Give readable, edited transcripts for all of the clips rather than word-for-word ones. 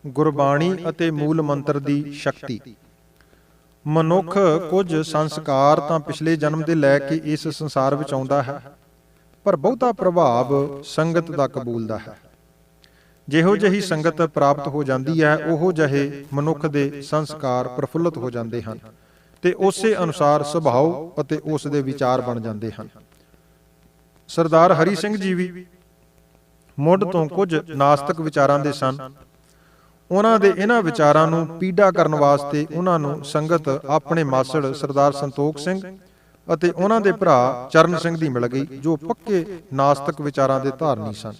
ਗੁਰਬਾਣੀ ਅਤੇ ਮੂਲ ਮੰਤਰ ਦੀ ਸ਼ਕਤੀ। ਮਨੁੱਖ ਕੁਝ ਸੰਸਕਾਰ ਤਾਂ ਪਿਛਲੇ ਜਨਮ ਦੇ ਲੈ ਕੇ ਇਸ ਸੰਸਾਰ ਵਿੱਚ ਆਉਂਦਾ ਹੈ, ਪਰ ਬਹੁਤਾ ਪ੍ਰਭਾਵ ਸੰਗਤ ਦਾ ਕਬੂਲਦਾ ਹੈ। ਜਿਹੋ ਜਿਹੀ ਸੰਗਤ ਪ੍ਰਾਪਤ ਹੋ ਜਾਂਦੀ ਹੈ, ਉਹੋ ਜਿਹੇ ਮਨੁੱਖ ਦੇ ਸੰਸਕਾਰ ਪ੍ਰਫੁੱਲਤ ਹੋ ਜਾਂਦੇ ਹਨ ਤੇ ਉਸੇ ਅਨੁਸਾਰ ਸੁਭਾਅ ਅਤੇ ਉਸ ਦੇ ਵਿਚਾਰ ਬਣ ਜਾਂਦੇ ਹਨ। ਸਰਦਾਰ ਹਰੀ ਸਿੰਘ ਜੀ ਵੀ ਮੁੱਢ ਤੋਂ ਕੁਝ ਨਾਸਤਿਕ ਵਿਚਾਰਾਂ ਦੇ ਸਨ। ਉਹਨਾਂ ਦੇ ਇਹਨਾਂ ਵਿਚਾਰਾਂ ਨੂੰ ਪੀੜਾ ਕਰਨ ਵਾਸਤੇ ਉਹਨਾਂ ਨੂੰ ਸੰਗਤ ਆਪਣੇ ਮਾਸੜ ਸਰਦਾਰ ਸੰਤੋਖ ਸਿੰਘ ਅਤੇ ਉਹਨਾਂ ਦੇ ਭਰਾ ਚਰਨ ਸਿੰਘ ਦੀ ਮਿਲ ਗਈ, ਜੋ ਪੱਕੇ ਨਾਸਤਿਕ ਵਿਚਾਰਾਂ ਦੇ ਧਾਰਨੀ ਸਨ।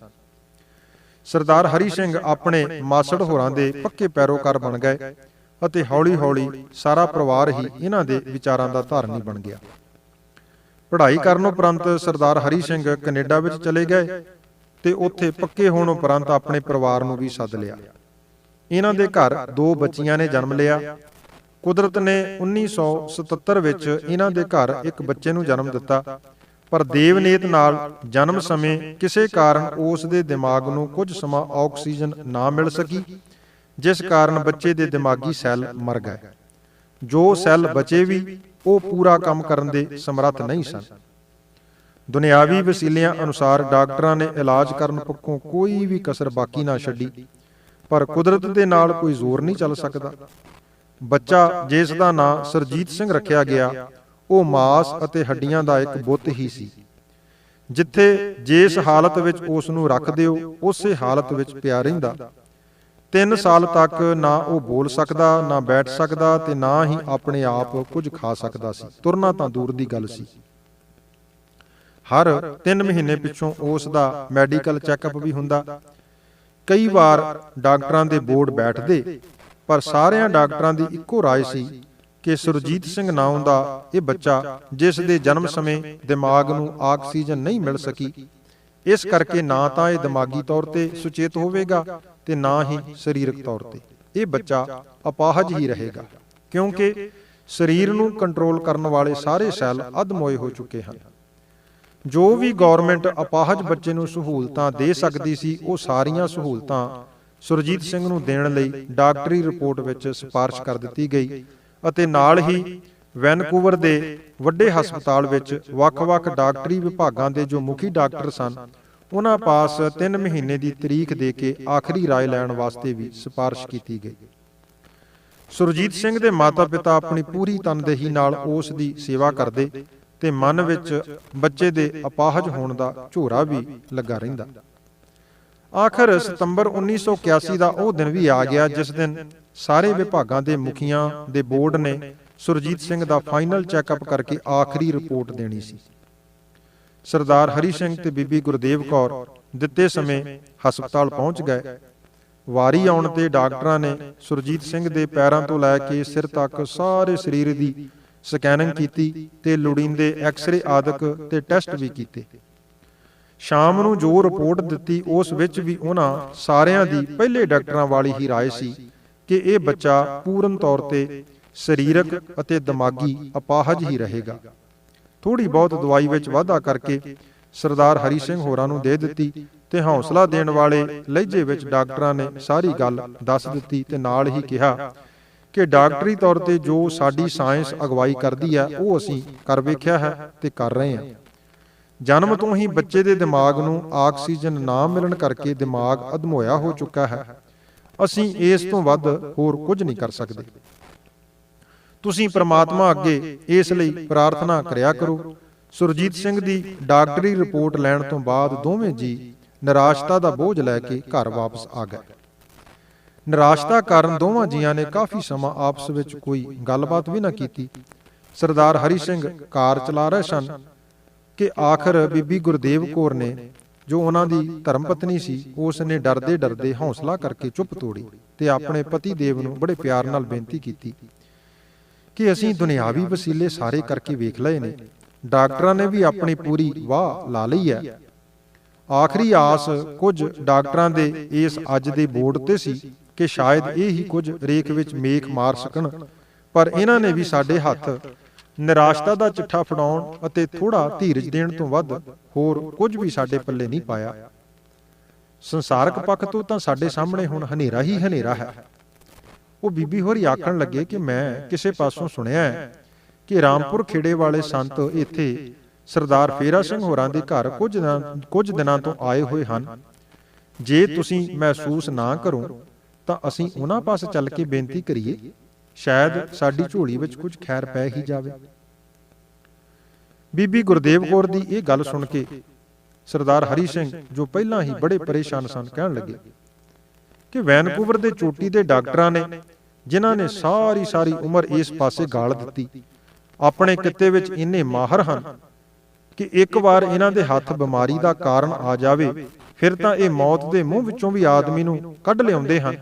ਸਰਦਾਰ ਹਰੀ ਸਿੰਘ ਆਪਣੇ ਮਾਸੜ ਹੋਰਾਂ ਦੇ ਪੱਕੇ ਪੈਰੋਕਾਰ ਬਣ ਗਏ ਅਤੇ ਹੌਲੀ-ਹੌਲੀ ਸਾਰਾ ਪਰਿਵਾਰ ਹੀ ਇਹਨਾਂ ਦੇ ਵਿਚਾਰਾਂ ਦਾ ਧਾਰਨੀ ਬਣ ਗਿਆ। ਪੜ੍ਹਾਈ ਕਰਨ ਉਪਰੰਤ ਸਰਦਾਰ ਹਰੀ ਸਿੰਘ ਕੈਨੇਡਾ ਵਿੱਚ ਚਲੇ ਗਏ ਤੇ ਉੱਥੇ ਪੱਕੇ ਹੋਣ ਉਪਰੰਤ ਆਪਣੇ ਪਰਿਵਾਰ ਨੂੰ ਵੀ ਸੱਦ ਲਿਆ। ਇਹਨਾਂ ਦੇ ਘਰ 2 ਬੱਚੀਆਂ ਨੇ ਜਨਮ ਲਿਆ। ਕੁਦਰਤ ਨੇ 1977 ਵਿੱਚ ਇਹਨਾਂ ਦੇ ਘਰ ਇੱਕ ਬੱਚੇ ਨੂੰ ਜਨਮ ਦਿੱਤਾ, ਪਰ ਦੇਵਨੇਤ ਨਾਲ ਜਨਮ ਸਮੇਂ ਕਿਸੇ ਕਾਰਨ ਉਸ ਦੇ ਦਿਮਾਗ ਨੂੰ ਕੁਝ ਸਮਾਂ ਆਕਸੀਜਨ ਨਾ ਮਿਲ ਸਕੀ, ਜਿਸ ਕਾਰਨ ਬੱਚੇ ਦੇ ਦਿਮਾਗੀ ਸੈੱਲ ਮਰ ਗਏ। ਜੋ ਸੈੱਲ ਬਚੇ ਵੀ ਉਹ ਪੂਰਾ ਕੰਮ ਕਰਨ ਦੇ ਸਮਰੱਥ ਨਹੀਂ ਸਨ। ਦੁਨਿਆਵੀ ਵਸੀਲਿਆਂ ਅਨੁਸਾਰ ਡਾਕਟਰਾਂ ਨੇ ਇਲਾਜ ਕਰਨ ਪੱਖੋਂ ਕੋਈ ਵੀ ਕਸਰ ਬਾਕੀ ਨਾ ਛੱਡੀ, ਪਰ ਕੁਦਰਤ ਦੇ ਨਾਲ ਕੋਈ ਜ਼ੋਰ ਨਹੀਂ ਚੱਲ ਸਕਦਾ। ਬੱਚਾ ਜਿਸ ਦਾ ਨਾਂ ਸਰਜੀਤ ਸਿੰਘ ਰੱਖਿਆ ਗਿਆ, ਉਹ ਮਾਸ ਅਤੇ ਹੱਡੀਆਂ ਦਾ ਇੱਕ ਬੁੱਤ ਹੀ ਸੀ। ਜਿੱਥੇ ਜਿਸ ਹਾਲਤ ਵਿੱਚ ਉਸ ਨੂੰ ਰੱਖ ਦਿਓ, ਉਸੇ ਹਾਲਤ ਵਿੱਚ ਪਿਆ ਰਹਿੰਦਾ। 3 ਸਾਲ ਤੱਕ ਨਾ ਉਹ ਬੋਲ ਸਕਦਾ, ਨਾ ਬੈਠ ਸਕਦਾ ਤੇ ਨਾ ਹੀ ਆਪਣੇ ਆਪ ਕੁਝ ਖਾ ਸਕਦਾ ਸੀ। ਤੁਰਨਾ ਤਾਂ ਦੂਰ ਦੀ ਗੱਲ ਸੀ। ਹਰ 3 ਮਹੀਨੇ ਪਿੱਛੋਂ ਉਸ ਦਾ ਮੈਡੀਕਲ ਚੈੱਕਅਪ ਵੀ ਹੁੰਦਾ। ਕਈ ਵਾਰ ਡਾਕਟਰਾਂ ਦੇ ਬੋਰਡ ਬੈਠਦੇ, ਪਰ ਸਾਰਿਆਂ ਡਾਕਟਰਾਂ ਦੀ ਇੱਕੋ ਰਾਏ ਸੀ ਕਿ ਸੁਰਜੀਤ ਸਿੰਘ ਨਾਂ ਦਾ ਇਹ ਬੱਚਾ, ਜਿਸ ਦੇ ਜਨਮ ਸਮੇਂ ਦਿਮਾਗ ਨੂੰ ਆਕਸੀਜਨ ਨਹੀਂ ਮਿਲ ਸਕੀ, ਇਸ ਕਰਕੇ ਨਾ ਤਾਂ ਇਹ ਦਿਮਾਗੀ ਤੌਰ ਤੇ ਸੁਚੇਤ ਹੋਵੇਗਾ ਤੇ ਨਾ ਹੀ ਸਰੀਰਕ ਤੌਰ ਤੇ। ਇਹ ਬੱਚਾ ਅਪਾਹਜ ਹੀ ਰਹੇਗਾ, ਕਿਉਂਕਿ ਸਰੀਰ ਨੂੰ ਕੰਟਰੋਲ ਕਰਨ ਵਾਲੇ ਸਾਰੇ ਸੈੱਲ ਅਧਮੋਏ ਹੋ ਚੁੱਕੇ ਹਨ। ਜੋ ਵੀ ਗਵਰਨਮੈਂਟ ਅਪਾਹਜ ਬੱਚੇ ਨੂੰ ਸਹੂਲਤਾਂ ਦੇ ਸਕਦੀ ਸੀ, ਉਹ ਸਾਰੀਆਂ ਸਹੂਲਤਾਂ ਸੁਰਜੀਤ ਸਿੰਘ ਨੂੰ ਦੇਣ ਲਈ ਡਾਕਟਰੀ ਰਿਪੋਰਟ ਵਿੱਚ ਸਿਫਾਰਿਸ਼ ਕਰ ਦਿੱਤੀ ਗਈ ਅਤੇ ਨਾਲ ਹੀ ਵੈਨਕੂਵਰ ਦੇ ਵੱਡੇ ਹਸਪਤਾਲ ਵਿੱਚ ਵੱਖ-ਵੱਖ ਡਾਕਟਰੀ ਵਿਭਾਗਾਂ ਦੇ ਜੋ ਮੁਖੀ ਡਾਕਟਰ ਸਨ, ਉਹਨਾਂ ਪਾਸ 3 ਮਹੀਨੇ ਦੀ ਤਰੀਕ ਦੇ ਕੇ ਆਖਰੀ ਰਾਏ ਲੈਣ ਵਾਸਤੇ ਵੀ ਸਿਫਾਰਿਸ਼ ਕੀਤੀ ਗਈ। ਸੁਰਜੀਤ ਸਿੰਘ ਦੇ ਮਾਤਾ-ਪਿਤਾ ਆਪਣੀ ਪੂਰੀ ਤਨਦੇਹੀ ਨਾਲ ਉਸ ਦੀ ਸੇਵਾ ਕਰਦੇ ਤੇ ਮਨ ਵਿੱਚ ਬੱਚੇ ਦੇ ਅਪਾਹਜ ਹੋਣ ਦਾ ਝੋਰਾ ਵੀ ਲੱਗਾ ਰਹਿੰਦਾ। ਆਖਰ ਸਤੰਬਰ 1981 ਦਾ ਉਹ ਦਿਨ ਵੀ ਆ ਗਿਆ, ਜਿਸ ਦਿਨ ਸਾਰੇ ਵਿਭਾਗਾਂ ਦੇ ਮੁਖੀਆਂ ਦੇ ਬੋਰਡ ਨੇ ਸੁਰਜੀਤ ਸਿੰਘ ਦਾ ਫਾਈਨਲ ਚੈੱਕਅਪ ਕਰਕੇ ਆਖਰੀ ਰਿਪੋਰਟ ਦੇਣੀ ਸੀ। ਸਰਦਾਰ ਹਰੀ ਸਿੰਘ ਤੇ ਬੀਬੀ ਗੁਰਦੇਵ ਕੌਰ ਦਿੱਤੇ ਸਮੇਂ ਹਸਪਤਾਲ ਪਹੁੰਚ ਗਏ। ਵਾਰੀ ਆਉਣ ਤੇ ਡਾਕਟਰਾਂ ਨੇ ਸੁਰਜੀਤ ਸਿੰਘ ਦੇ ਪੈਰਾਂ ਤੋਂ ਲੈ ਕੇ ਸਿਰ ਤੱਕ ਸਾਰੇ ਸਰੀਰ ਦੀ ਸਕੈਨਿੰਗ ਕੀਤੀ ਤੇ ਲੋੜੀਂਦੇ ਐਕਸ-ਰੇ ਆਦਿਕ ਤੇ ਟੈਸਟ ਵੀ ਕੀਤੇ। ਸ਼ਾਮ ਨੂੰ ਜੋ ਰਿਪੋਰਟ ਦਿੱਤੀ, ਉਸ ਵਿੱਚ ਵੀ ਉਹਨਾਂ ਸਾਰਿਆਂ ਦੀ ਪਹਿਲੇ ਡਾਕਟਰਾਂ ਵਾਲੀ ਹੀ ਰਾਏ ਸੀ ਕਿ ਇਹ ਬੱਚਾ ਪੂਰਨ ਤੌਰ ਤੇ ਸਰੀਰਕ ਅਤੇ ਦਿਮਾਗੀ ਅਪਾਹਜ ਹੀ ਰਹੇਗਾ। ਥੋੜੀ ਬਹੁਤ ਦਵਾਈ ਵਿੱਚ ਵਾਧਾ ਕਰਕੇ ਸਰਦਾਰ ਹਰੀ ਸਿੰਘ ਹੋਰਾਂ ਨੂੰ ਦੇ ਦਿੱਤੀ ਤੇ ਹੌਸਲਾ ਦੇਣ ਵਾਲੇ ਲਹਿਜੇ ਵਿੱਚ ਡਾਕਟਰਾਂ ਨੇ ਸਾਰੀ ਗੱਲ ਦੱਸ ਦਿੱਤੀ ਤੇ ਨਾਲ ਹੀ ਕਿਹਾ ਕਿ ਡਾਕਟਰੀ ਤੌਰ ਤੇ ਜੋ ਸਾਡੀ ਸਾਇੰਸ ਅਗਵਾਈ ਕਰਦੀ ਹੈ, ਉਹ ਅਸੀਂ ਕਰ ਵੇਖਿਆ ਹੈ ਤੇ ਕਰ ਰਹੇ ਹਾਂ। ਜਨਮ ਤੋਂ ਹੀ ਬੱਚੇ ਦੇ ਦਿਮਾਗ ਨੂੰ ਆਕਸੀਜਨ ਨਾ ਮਿਲਣ ਕਰਕੇ ਦਿਮਾਗ ਅਧਮੋਇਆ ਹੋ ਚੁੱਕਾ ਹੈ। ਅਸੀਂ ਇਸ ਤੋਂ ਵੱਧ ਹੋਰ ਕੁਝ ਨਹੀਂ ਕਰ ਸਕਦੇ। ਤੁਸੀਂ ਪ੍ਰਮਾਤਮਾ ਅੱਗੇ ਇਸ ਲਈ ਪ੍ਰਾਰਥਨਾ ਕਰਿਆ ਕਰੋ। ਸੁਰਜੀਤ ਸਿੰਘ ਦੀ ਡਾਕਟਰੀ ਰਿਪੋਰਟ ਲੈਣ ਤੋਂ ਬਾਅਦ ਦੋਵੇਂ ਜੀ ਨਿਰਾਸ਼ਤਾ ਦਾ ਬੋਝ ਲੈ ਕੇ ਘਰ ਵਾਪਸ ਆ ਗਏ। ਨਿਰਾਸ਼ਤਾ ਕਾਰਨ ਦੋਵਾਂ ਜੀਆਂ ਨੇ ਕਾਫੀ ਸਮਾਂ ਆਪਸ ਵਿੱਚ ਕੋਈ ਗੱਲਬਾਤ ਵੀ ਨਾ ਕੀਤੀ। ਸਰਦਾਰ ਹਰੀ ਸਿੰਘ ਕਾਰ ਚਲਾ ਰਹੇ ਸਨ ਕਿ ਆਖਰ ਬੀਬੀ ਗੁਰਦੇਵ ਕੌਰ ਨੇ, ਜੋ ਉਹਨਾਂ ਦੀ ਧਰਮ ਪਤਨੀ ਸੀ, ਉਸ ਨੇ ਡਰਦੇ ਡਰਦੇ ਹੌਸਲਾ ਕਰਕੇ ਚੁੱਪ ਤੋੜੀ ਤੇ ਆਪਣੇ ਪਤੀ ਦੇਵ ਨੂੰ ਬੜੇ ਪਿਆਰ ਨਾਲ ਬੇਨਤੀ ਕੀਤੀ ਕਿ ਅਸੀਂ ਦੁਨਿਆਵੀ ਵਸੀਲੇ ਸਾਰੇ ਕਰਕੇ ਵੇਖ ਲਏ ਨੇ, ਡਾਕਟਰਾਂ ਨੇ ਵੀ ਆਪਣੀ ਪੂਰੀ ਵਾਹ ਲਾ ਲਈ ਹੈ। ਆਖਰੀ ਆਸ ਕੁਝ ਡਾਕਟਰਾਂ ਦੇ ਇਸ ਅੱਜ ਦੇ ਬੋਰਡ ਤੇ ਸੀ ਕਿ ਸ਼ਾਇਦ ਇਹ ਹੀ ਕੁਝ ਰੇਖ ਵਿੱਚ ਮੇਖ ਮਾਰ ਸਕਣ, ਪਰ ਇਹਨਾਂ ਨੇ ਵੀ ਸਾਡੇ ਹੱਥ ਨਿਰਾਸ਼ਤਾ ਦਾ ਚਿੱਠਾ ਫੜਾਉਣ ਅਤੇ ਥੋੜਾ ਧੀਰਜ ਦੇਣ ਤੋਂ ਵੱਧ ਹੋਰ ਕੁਝ ਵੀ ਸਾਡੇ ਪੱਲੇ ਨਹੀਂ ਪਾਇਆ। ਸੰਸਾਰਕ ਪੱਖ ਤੋਂ ਤਾਂ ਸਾਡੇ ਸਾਹਮਣੇ ਹੁਣ ਹਨੇਰਾ ਹੀ ਹਨੇਰਾ ਹੈ। ਉਹ ਬੀਬੀ ਹੋਰੀ ਆਖਣ ਲੱਗੇ ਕਿ ਮੈਂ ਕਿਸੇ ਪਾਸੋਂ ਸੁਣਿਆ ਹੈ ਕਿ ਰਾਮਪੁਰ ਖੇੜੇ ਵਾਲੇ ਸੰਤ ਇੱਥੇ ਸਰਦਾਰ ਫੇਰਾ ਸਿੰਘ ਹੋਰਾਂ ਦੇ ਘਰ ਕੁਝ ਦਿਨਾਂ ਤੋਂ ਆਏ ਹੋਏ ਹਨ। ਜੇ ਤੁਸੀਂ ਮਹਿਸੂਸ ਨਾ ਕਰੋ ਤਾਂ ਅਸੀਂ ਉਹਨਾਂ ਪਾਸ ਚੱਲ ਕੇ ਬੇਨਤੀ ਕਰੀਏ, ਸ਼ਾਇਦ ਸਾਡੀ ਝੋਲੀ ਵਿੱਚ ਕੁਝ ਖੈਰ ਪੈ ਹੀ ਜਾਵੇ। ਬੀਬੀ ਗੁਰਦੇਵ ਕੌਰ ਦੀ ਇਹ ਗੱਲ ਸੁਣ ਕੇ ਸਰਦਾਰ ਹਰੀ ਸਿੰਘ, ਜੋ ਪਹਿਲਾਂ ਹੀ ਬੜੇ ਪਰੇਸ਼ਾਨ ਸਨ, ਕਹਿਣ ਲੱਗੇ ਕਿ ਵੈਨਕੂਵਰ ਦੇ ਚੋਟੀ ਦੇ ਡਾਕਟਰਾਂ ਨੇ, ਜਿਨ੍ਹਾਂ ਨੇ ਸਾਰੀ ਉਮਰ ਇਸ ਪਾਸੇ ਗਾਲ ਦਿੱਤੀ, ਆਪਣੇ ਕਿੱਤੇ ਵਿੱਚ ਇੰਨੇ ਮਾਹਰ ਹਨ ਕਿ ਇੱਕ ਵਾਰ ਇਹਨਾਂ ਦੇ ਹੱਥ ਬਿਮਾਰੀ ਦਾ ਕਾਰਨ ਆ ਜਾਵੇ, ਫਿਰ ਤਾਂ ਇਹ ਮੌਤ ਦੇ ਮੂੰਹ ਵਿੱਚੋਂ ਵੀ ਆਦਮੀ ਨੂੰ ਕੱਢ ਲਿਆਉਂਦੇ ਹਨ।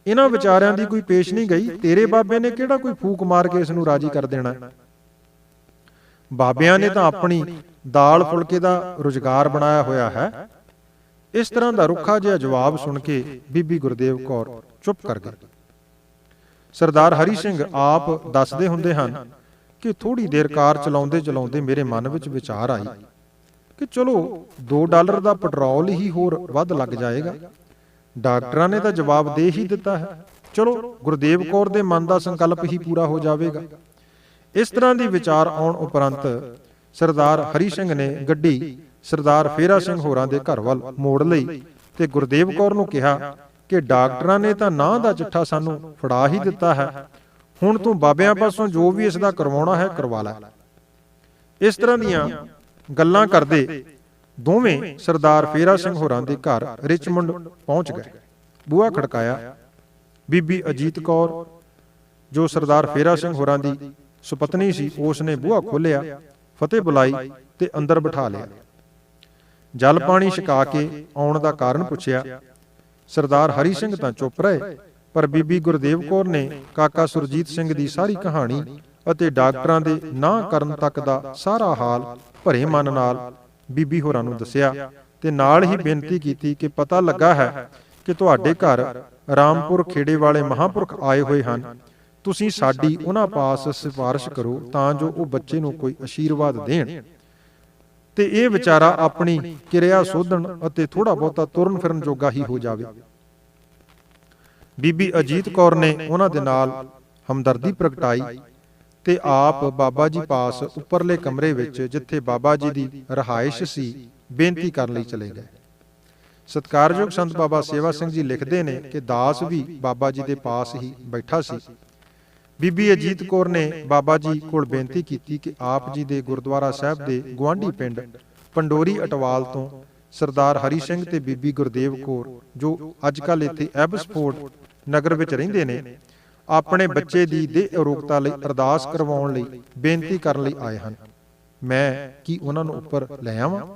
ਇਹਨਾਂ ਵਿਚਾਰਿਆਂ ਦੀ ਕੋਈ ਪੇਸ਼ ਨਹੀਂ ਗਈ। ਤੇਰੇ ਬਾਬੇ ਨੇ ਕਿਹੜਾ ਕੋਈ ਫੂਕ ਮਾਰ ਕੇ ਇਸ ਨੂੰ ਰਾਜੀ ਕਰ ਦੇਣਾ? ਬਾਬਿਆਂ ਨੇ ਤਾਂ ਆਪਣੀ ਦਾਲ ਫੁਲਕੇ ਦਾ ਰੁਜ਼ਗਾਰ ਬਣਾਇਆ ਹੋਇਆ ਹੈ। ਇਸ ਤਰ੍ਹਾਂ ਦਾ ਰੁੱਖਾ ਜਿਹਾ ਜਵਾਬ ਸੁਣ ਕੇ ਬੀਬੀ ਗੁਰਦੇਵ ਕੌਰ ਚੁੱਪ ਕਰ ਗਈ। ਸਰਦਾਰ ਹਰੀ ਸਿੰਘ ਆਪ ਦੱਸਦੇ ਹੁੰਦੇ ਹਨ ਕਿ ਥੋੜੀ ਦੇਰ ਕਾਰ ਚਲਾਉਂਦੇ ਮੇਰੇ ਮਨ ਵਿੱਚ ਵਿਚਾਰ ਆਈ ਕਿ ਚਲੋ $2 ਦਾ ਪੈਟਰੋਲ ਹੀ ਹੋਰ ਵੱਧ ਲੱਗ ਜਾਏਗਾ। ਡਾਕਟਰਾਂ ਨੇ ਤਾਂ ਜਵਾਬ ਦੇ ਹੀ ਦਿੱਤਾ ਹੈ, ਚਲੋ ਗੁਰਦੇਵ ਕੌਰ ਦੇ ਮਨ ਦਾ ਸੰਕਲਪ ਹੀ ਪੂਰਾ ਹੋ ਜਾਵੇਗਾ। ਇਸ ਤਰ੍ਹਾਂ ਦੀ ਵਿਚਾਰ ਆਉਣ ਉਪਰੰਤ ਸਰਦਾਰ ਹਰੀ ਸਿੰਘ ਨੇ ਗੱਡੀ ਸਰਦਾਰ ਫੇਰਾ ਸਿੰਘ ਹੋਰਾਂ ਦੇ ਘਰ ਵੱਲ ਮੋੜ ਲਈ ਤੇ ਗੁਰਦੇਵ ਕੌਰ ਨੂੰ ਕਿਹਾ ਕਿ ਡਾਕਟਰਾਂ ਨੇ ਤਾਂ ਨਾਂ ਦਾ ਚਿੱਠਾ ਸਾਨੂੰ ਫੜਾ ਹੀ ਦਿੱਤਾ ਹੈ, ਹੁਣ ਤੂੰ ਬਾਬਿਆਂ ਪਾਸੋਂ ਜੋ ਵੀ ਇਸ ਦਾ ਕਰਵਾਉਣਾ ਹੈ ਕਰਵਾ ਲੈ। ਇਸ ਤਰ੍ਹਾਂ ਦੀਆਂ ਗੱਲਾਂ ਕਰਦੇ ਦੋਵੇਂ ਸਰਦਾਰ ਫੇਰਾ ਸਿੰਘ ਹੋਰਾਂ ਦੇ ਘਰ ਰਿਚਮੰਡ ਪਹੁੰਚ ਗਏ। ਬੂਹਾ ਖੜਕਾਇਆ। ਬੀਬੀ ਅਜੀਤ ਕੌਰ, ਜੋ ਸਰਦਾਰ ਫੇਰਾ ਸਿੰਘ ਹੋਰਾਂ ਦੀ ਸੁਪਤਨੀ ਸੀ, ਉਸ ਨੇ ਬੂਹਾ ਖੋਲ੍ਹਿਆ, ਫਤਿਹ ਬੁਲਾਈ ਤੇ ਅੰਦਰ ਬਿਠਾ ਲਿਆ। ਜਲ ਪਾਣੀ ਛਕਾ ਕੇ ਆਉਣ ਦਾ ਕਾਰਨ ਪੁੱਛਿਆ। ਸਰਦਾਰ ਹਰੀ ਸਿੰਘ ਤਾਂ ਚੁੱਪ ਰਹੇ, ਪਰ ਬੀਬੀ ਗੁਰਦੇਵ ਕੌਰ ਨੇ ਕਾਕਾ ਸੁਰਜੀਤ ਸਿੰਘ ਦੀ ਸਾਰੀ ਕਹਾਣੀ ਅਤੇ ਡਾਕਟਰਾਂ ਦੇ ਨਾ ਕਰਨ ਤੱਕ ਦਾ ਸਾਰਾ ਹਾਲ ਭਰੇ ਮਨ ਨਾਲ ਬੀਬੀ ਹੋਰਾਂ ਨੂੰ ਦੱਸਿਆ ਤੇ ਨਾਲ ਹੀ ਬੇਨਤੀ ਕੀਤੀ ਕਿ ਪਤਾ ਲੱਗਾ ਹੈ ਕਿ ਤੁਹਾਡੇ ਘਰ ਰਾਮਪੁਰ ਖੇੜੇ ਵਾਲੇ ਮਹਾਂਪੁਰਖ ਆਏ ਹੋਏ ਹਨ, ਤੁਸੀਂ ਸਾਡੀ ਉਹਨਾਂ ਪਾਸ ਸਿਫਾਰਿਸ਼ ਕਰੋ ਤਾਂ ਜੋ ਉਹ ਬੱਚੇ ਨੂੰ ਕੋਈ ਅਸ਼ੀਰਵਾਦ ਦੇਣ ਤੇ ਇਹ ਵਿਚਾਰਾ ਆਪਣੀ ਕਿਰਿਆ ਸੋਧਣ ਅਤੇ ਥੋੜਾ ਬਹੁਤਾ ਤੁਰਨ ਫਿਰਨ ਜੋਗਾ ਹੀ ਹੋ ਜਾਵੇ। ਬੀਬੀ ਅਜੀਤ ਕੌਰ ਨੇ ਉਹਨਾਂ ਦੇ ਨਾਲ ਹਮਦਰਦੀ ਪ੍ਰਗਟਾਈ ਤੇ ਆਪ ਬਾਬਾ ਜੀ ਪਾਸ ਉੱਪਰਲੇ ਕਮਰੇ ਵਿੱਚ, ਜਿੱਥੇ ਬਾਬਾ ਜੀ ਦੀ ਰਹਾਇਸ਼ ਸੀ, ਬੇਨਤੀ ਕਰਨ ਲਈ ਚਲੇ ਗਏ। ਸਤਿਕਾਰਯੋਗ ਸੰਤ ਬਾਬਾ ਸੇਵਾ ਸਿੰਘ ਜੀ ਲਿਖਦੇ ਨੇ ਕਿ ਦਾਸ ਵੀ ਬਾਬਾ ਜੀ ਦੇ ਪਾਸ ਹੀ ਬੈਠਾ ਸੀ। ਬੀਬੀ ਅਜੀਤ ਕੌਰ ਨੇ ਬਾਬਾ ਜੀ ਕੋਲ ਬੇਨਤੀ ਕੀਤੀ ਕਿ ਆਪ ਜੀ ਦੇ ਗੁਰਦੁਆਰਾ ਸਾਹਿਬ ਦੇ ਗੁਆਂਢੀ ਪਿੰਡ ਪੰਡੋਰੀ ਅਟਵਾਲ ਤੋਂ ਸਰਦਾਰ ਹਰੀ ਸਿੰਘ ਤੇ ਬੀਬੀ ਗੁਰਦੇਵ ਕੌਰ, ਜੋ ਅੱਜ ਕੱਲ੍ਹ ਇੱਥੇ ਐਬਸਫੋਰਡ ਨਗਰ ਵਿੱਚ ਰਹਿੰਦੇ ਨੇ, ਆਪਣੇ ਬੱਚੇ ਦੀ ਦੇਹ ਅਰੋਗਤਾ ਲਈ ਅਰਦਾਸ ਕਰਵਾਉਣ ਲਈ ਬੇਨਤੀ ਕਰਨ ਲਈ ਆਏ ਹਨ। ਮੈਂ ਕੀ ਉਹਨਾਂ ਨੂੰ ਉੱਪਰ ਲੈ ਆਵਾਂ?